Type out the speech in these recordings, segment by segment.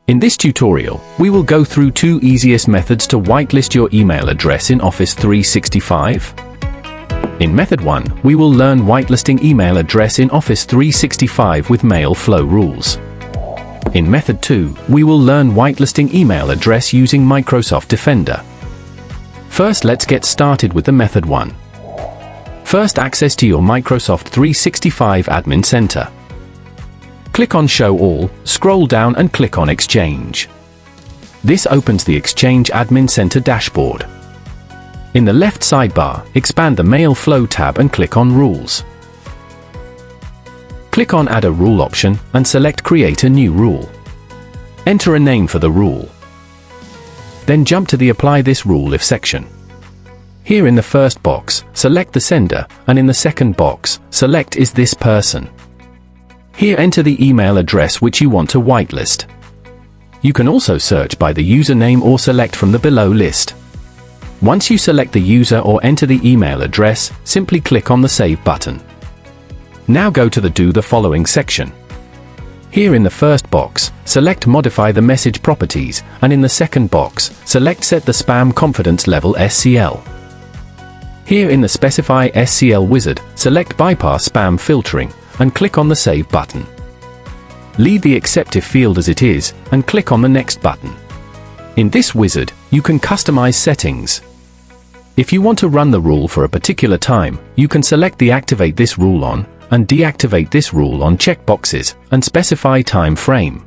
In this tutorial, we will go through two easiest methods to whitelist your email address in Office 365. In Method 1, we will learn whitelisting email address in Office 365 with mail flow rules. In Method 2, we will learn whitelisting email address using Microsoft Defender. First, let's get started with the Method 1. First, access to your Microsoft 365 Admin Center. Click on Show All, scroll down and click on Exchange. This opens the Exchange Admin Center dashboard. In the left sidebar, expand the Mail Flow tab and click on Rules. Click on Add a Rule option and select Create a new rule. Enter a name for the rule. Then jump to the Apply this rule if section. Here in the first box, select the sender, and in the second box, select Is this person? Here enter the email address which you want to whitelist. You can also search by the username or select from the below list. Once you select the user or enter the email address, simply click on the Save button. Now go to the Do the Following section. Here in the first box, select Modify the message properties, and in the second box, select Set the spam confidence level SCL. Here in the Specify SCL wizard, select Bypass spam filtering, and click on the Save button. Leave the Accept If field as it is, and click on the Next button. In this wizard, you can customize settings. If you want to run the rule for a particular time, you can select the Activate this rule on, and Deactivate this rule on checkboxes, and specify time frame.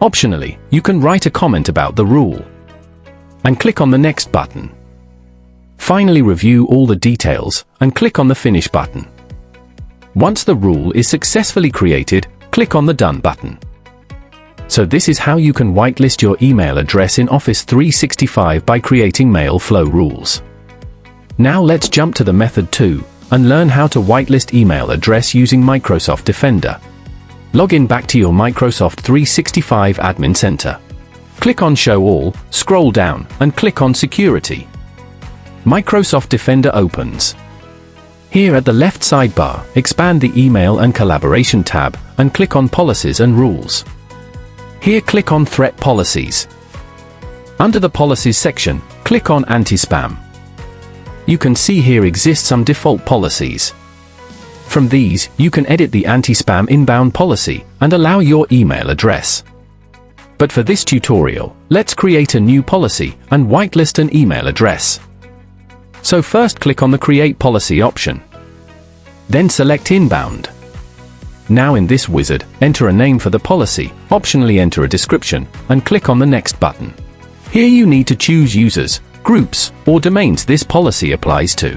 Optionally, you can write a comment about the rule, and click on the Next button. Finally, review all the details, and click on the Finish button. Once the rule is successfully created, click on the Done button. So this is how you can whitelist your email address in Office 365 by creating mail flow rules. Now let's jump to the Method 2, and learn how to whitelist email address using Microsoft Defender. Log in back to your Microsoft 365 Admin Center. Click on Show All, scroll down, and click on Security. Microsoft Defender opens. Here at the left sidebar, expand the Email and Collaboration tab, and click on Policies and Rules. Here click on Threat Policies. Under the Policies section, click on Anti-Spam. You can see here exist some default policies. From these, you can edit the anti-spam inbound policy, and allow your email address. But for this tutorial, let's create a new policy, and whitelist an email address. So first click on the Create Policy option. Then select Inbound. Now in this wizard, enter a name for the policy, optionally enter a description, and click on the Next button. Here you need to choose users, groups, or domains this policy applies to.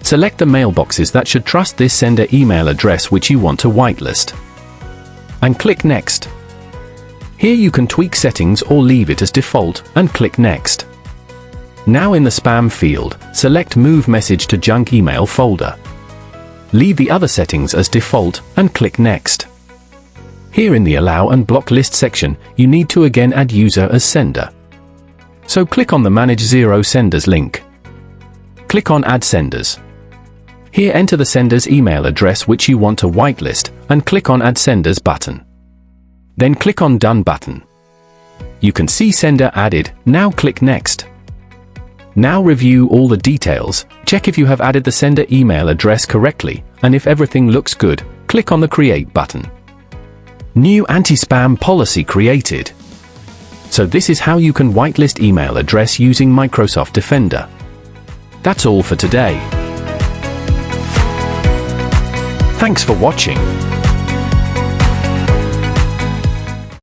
Select the mailboxes that should trust this sender email address which you want to whitelist. And click Next. Here you can tweak settings or leave it as default, and click Next. Now in the Spam field, select Move Message to Junk Email folder. Leave the other settings as default, and click Next. Here in the Allow and Block List section, you need to again add user as sender. So click on the Manage Zero Senders link. Click on Add Senders. Here enter the sender's email address which you want to whitelist, and click on Add Senders button. Then click on Done button. You can see sender added, now click Next. Now review all the details, check if you have added the sender email address correctly, and if everything looks good, click on the Create button. New anti-spam policy created. So this is how you can whitelist email address using Microsoft Defender. That's all for today. Thanks for watching.